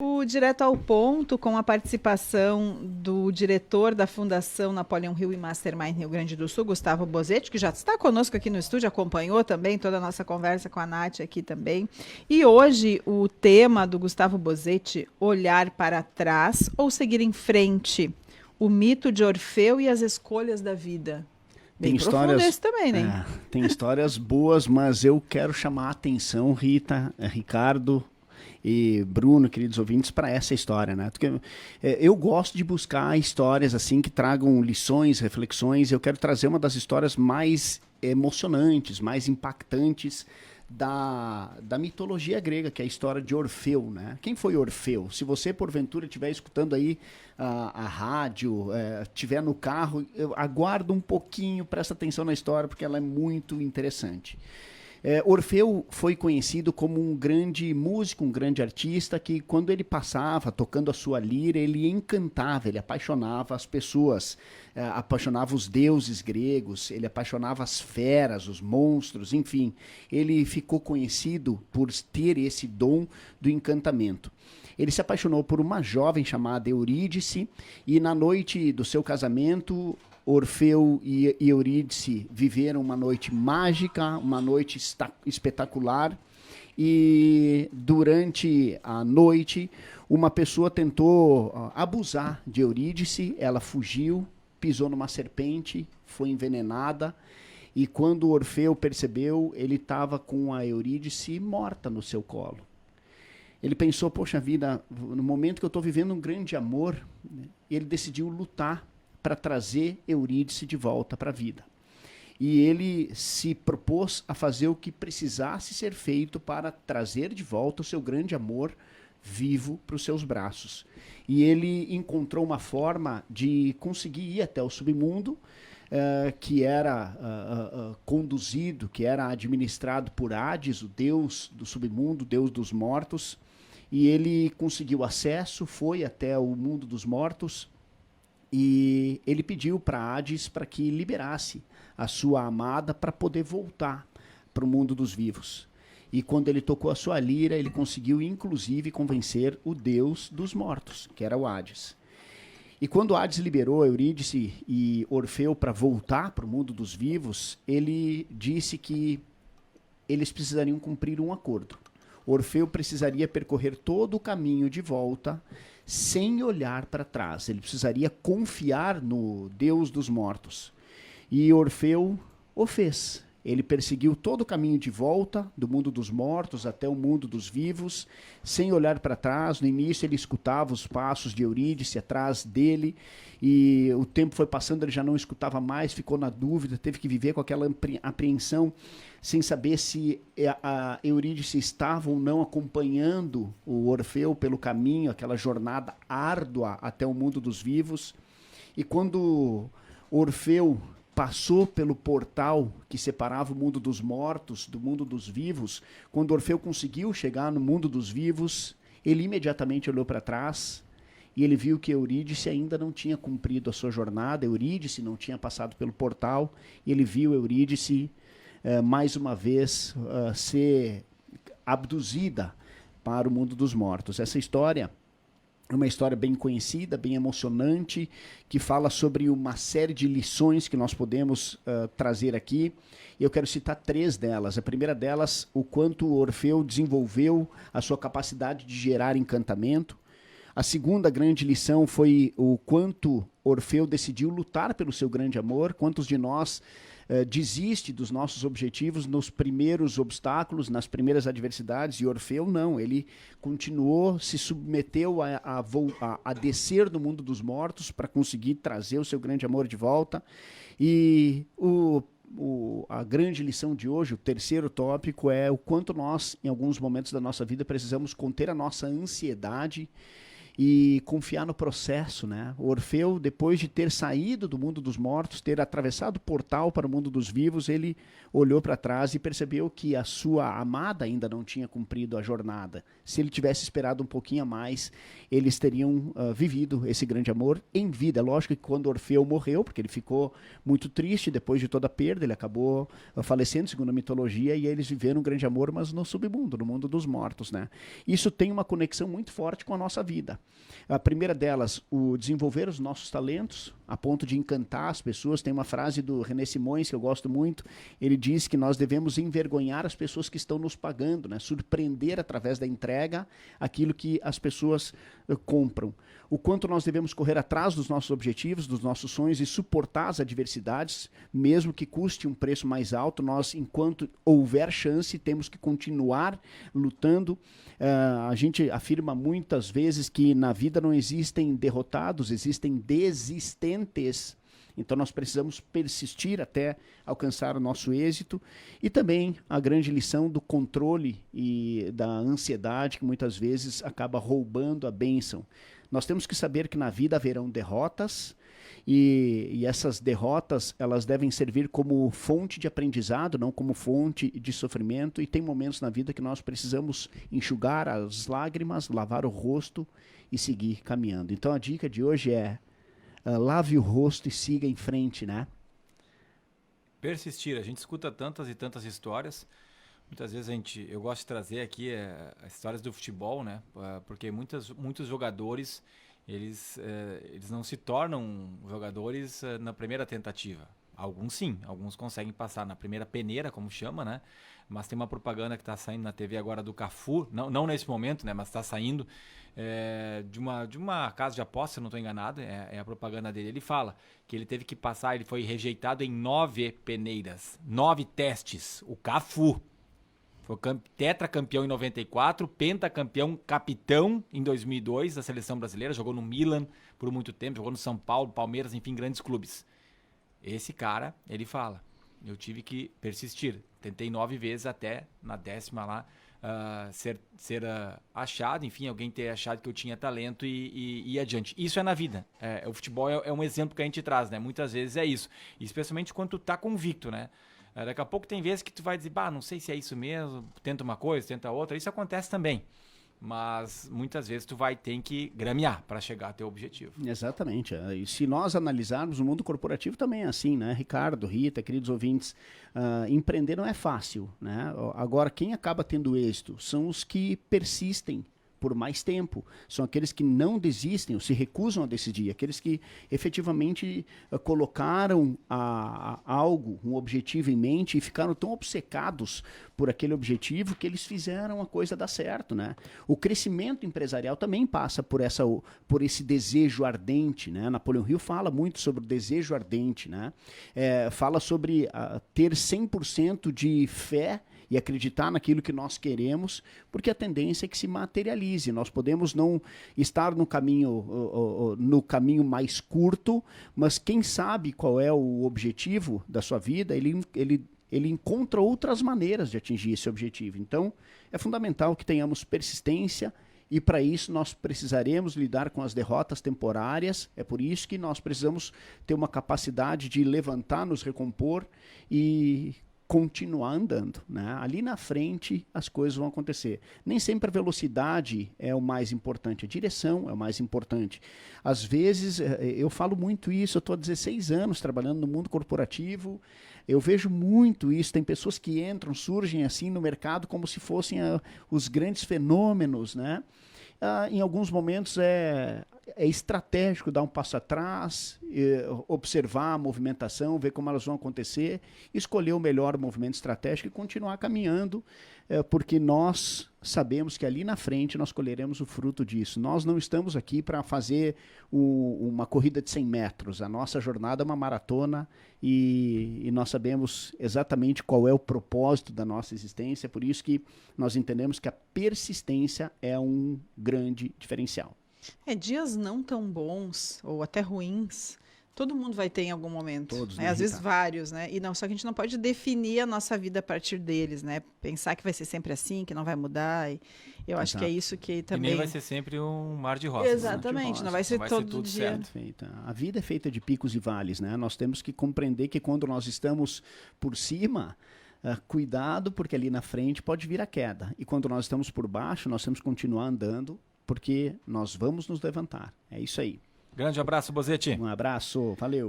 O Direto ao Ponto, com a participação do diretor da Fundação Napoleão Hill e Mastermind Rio Grande do Sul, Gustavo Bozetti, que já está conosco aqui no estúdio, acompanhou também toda a nossa conversa com a Nath aqui também. E hoje o tema do Gustavo Bozetti, olhar para trás ou seguir em frente, o mito de Orfeu e as escolhas da vida. Bem profundo esse também, né? Tem histórias boas, mas eu quero chamar a atenção, Rita, Ricardo e Bruno, queridos ouvintes, para essa história, né? Porque eu gosto de buscar histórias assim que tragam lições, reflexões. Eu quero trazer uma das histórias mais emocionantes, mais impactantes da mitologia grega, que é a história de Orfeu, né? Quem foi Orfeu? Se você, porventura, estiver escutando aí a rádio, estiver no carro, aguarda um pouquinho, presta atenção na história, porque ela é muito interessante. Orfeu foi conhecido como um grande músico, um grande artista, que quando ele passava tocando a sua lira, ele encantava, ele apaixonava as pessoas, apaixonava os deuses gregos, ele apaixonava as feras, os monstros, enfim. Ele ficou conhecido por ter esse dom do encantamento. Ele se apaixonou por uma jovem chamada Eurídice e na noite do seu casamento, Orfeu e Eurídice viveram uma noite mágica, uma noite espetacular. E durante a noite, uma pessoa tentou abusar de Eurídice. Ela fugiu, pisou numa serpente, foi envenenada. E quando Orfeu percebeu, ele estava com a Eurídice morta no seu colo. Ele pensou, poxa vida, no momento que eu estou vivendo um grande amor, né, ele decidiu lutar para trazer Eurídice de volta para a vida. E ele se propôs a fazer o que precisasse ser feito para trazer de volta o seu grande amor vivo para os seus braços. E ele encontrou uma forma de conseguir ir até o submundo, que era conduzido, que era administrado por Hades, o deus do submundo, o deus dos mortos. E ele conseguiu acesso, foi até o mundo dos mortos, e ele pediu para Hades para que liberasse a sua amada para poder voltar para o mundo dos vivos. E quando ele tocou a sua lira, ele conseguiu inclusive convencer o deus dos mortos, que era o Hades. E quando Hades liberou Eurídice e Orfeu para voltar para o mundo dos vivos, ele disse que eles precisariam cumprir um acordo. Orfeu precisaria percorrer todo o caminho de volta sem olhar para trás. Ele precisaria confiar no Deus dos mortos. E Orfeu o fez. Ele perseguiu todo o caminho de volta do mundo dos mortos até o mundo dos vivos, sem olhar para trás. No início ele escutava os passos de Eurídice atrás dele, e o tempo foi passando, ele já não escutava mais, ficou na dúvida, teve que viver com aquela apreensão, sem saber se a Eurídice estava ou não acompanhando o Orfeu pelo caminho, aquela jornada árdua até o mundo dos vivos. E quando Orfeu passou pelo portal que separava o mundo dos mortos do mundo dos vivos, quando Orfeu conseguiu chegar no mundo dos vivos, ele imediatamente olhou para trás e ele viu que Eurídice ainda não tinha cumprido a sua jornada, Eurídice não tinha passado pelo portal, e ele viu Eurídice mais uma vez ser abduzida para o mundo dos mortos. Essa história é uma história bem conhecida, bem emocionante, que fala sobre uma série de lições que nós podemos trazer aqui. Eu quero citar 3 delas. A primeira delas, o quanto Orfeu desenvolveu a sua capacidade de gerar encantamento. A segunda grande lição foi o quanto Orfeu decidiu lutar pelo seu grande amor. Quantos de nós desiste dos nossos objetivos nos primeiros obstáculos, nas primeiras adversidades, e Orfeu não, ele continuou, se submeteu a descer do mundo dos mortos para conseguir trazer o seu grande amor de volta. E a grande lição de hoje, o terceiro tópico, é o quanto nós, em alguns momentos da nossa vida, precisamos conter a nossa ansiedade e confiar no processo, né? O Orfeu, depois de ter saído do mundo dos mortos, ter atravessado o portal para o mundo dos vivos, ele olhou para trás e percebeu que a sua amada ainda não tinha cumprido a jornada. Se ele tivesse esperado um pouquinho a mais, eles teriam vivido esse grande amor em vida. Lógico que quando Orfeu morreu, porque ele ficou muito triste depois de toda a perda, ele acabou falecendo, segundo a mitologia, e eles viveram um grande amor, mas no submundo, no mundo dos mortos, né? Isso tem uma conexão muito forte com a nossa vida. A primeira delas, o desenvolver os nossos talentos, a ponto de encantar as pessoas. Tem uma frase do René Simões que eu gosto muito. Ele diz que nós devemos envergonhar as pessoas que estão nos pagando, né? Surpreender através da entrega aquilo que as pessoas compram. O quanto nós devemos correr atrás dos nossos objetivos, dos nossos sonhos e suportar as adversidades, mesmo que custe um preço mais alto. Nós, enquanto houver chance, temos que continuar lutando. A gente afirma muitas vezes que na vida não existem derrotados, existem desistentes. Então nós precisamos persistir até alcançar o nosso êxito. E também a grande lição do controle e da ansiedade, que muitas vezes acaba roubando a bênção. Nós temos que saber que na vida haverão derrotas, e essas derrotas, elas devem servir como fonte de aprendizado, não como fonte de sofrimento. E tem momentos na vida que nós precisamos enxugar as lágrimas, lavar o rosto e seguir caminhando. Então a dica de hoje é: lave o rosto e siga em frente, né? Persistir. A gente escuta tantas e tantas histórias. Muitas vezes eu gosto de trazer aqui as histórias do futebol, né? Porque muitos jogadores, eles não se tornam jogadores na primeira tentativa. Alguns sim, alguns conseguem passar na primeira peneira, como chama, né? Mas tem uma propaganda que está saindo na TV agora do Cafu, não nesse momento, né? Mas está saindo de uma casa de aposta, se eu não estou enganado, é a propaganda dele. Ele fala que ele teve que passar, ele foi rejeitado em 9 peneiras, 9 testes. O Cafu foi tetracampeão em 94, pentacampeão, capitão em 2002 da seleção brasileira, jogou no Milan por muito tempo, jogou no São Paulo, Palmeiras, enfim, grandes clubes. Esse cara, ele fala, eu tive que persistir, tentei 9 vezes até na 10ª lá ser achado, enfim, alguém ter achado que eu tinha talento e ir adiante. Isso é na vida, o futebol é um exemplo que a gente traz, né? Muitas vezes é isso, especialmente quando tu tá convicto, né? Daqui a pouco tem vezes que tu vai dizer, não sei se é isso mesmo, tenta uma coisa, tenta outra, isso acontece também. Mas muitas vezes tu vai ter que gramear para chegar até o objetivo. Exatamente. E se nós analisarmos o mundo corporativo também é assim, né? Ricardo, Rita, queridos ouvintes, empreender não é fácil, né? Agora, quem acaba tendo êxito são os que persistem por mais tempo, são aqueles que não desistem ou se recusam a decidir, aqueles que efetivamente colocaram algo, um objetivo em mente e ficaram tão obcecados por aquele objetivo que eles fizeram a coisa dar certo, né? O crescimento empresarial também passa por esse desejo ardente, né? Napoleão Hill fala muito sobre o desejo ardente, né? Fala sobre ter 100% de fé e acreditar naquilo que nós queremos, porque a tendência é que se materialize. Nós podemos não estar no caminho mais curto, mas quem sabe qual é o objetivo da sua vida, ele encontra outras maneiras de atingir esse objetivo. Então, é fundamental que tenhamos persistência, e para isso nós precisaremos lidar com as derrotas temporárias. É por isso que nós precisamos ter uma capacidade de levantar, nos recompor e continuar andando, né? Ali na frente as coisas vão acontecer. Nem sempre a velocidade é o mais importante, a direção é o mais importante. Às vezes, eu falo muito isso, eu estou há 16 anos trabalhando no mundo corporativo, eu vejo muito isso, tem pessoas que entram, surgem assim no mercado como se fossem os grandes fenômenos, né? Em alguns momentos é estratégico dar um passo atrás, observar a movimentação, ver como elas vão acontecer, escolher o melhor movimento estratégico e continuar caminhando, porque nós sabemos que ali na frente nós colheremos o fruto disso. Nós não estamos aqui para fazer uma corrida de 100 metros. A nossa jornada é uma maratona e nós sabemos exatamente qual é o propósito da nossa existência, por isso que nós entendemos que a persistência é um grande diferencial. Dias não tão bons ou até ruins Todo mundo vai ter em algum momento, Todos, né? né, Às vezes Rita? vários, né? E não, só que a gente não pode definir a nossa vida a partir deles, né? Pensar que vai ser sempre assim, que não vai mudar. E eu acho que é Exato. isso que E também... nem vai ser sempre um mar de rosas. Exatamente, não vai ser todo tudo dia. certo. Feita. A vida é feita de picos e vales, né? Nós temos que compreender que quando nós estamos por cima, cuidado, porque ali na frente pode vir a queda. E quando nós estamos por baixo, nós temos que continuar andando, porque nós vamos nos levantar. É isso aí. Grande abraço, Bozetti. Um abraço, valeu.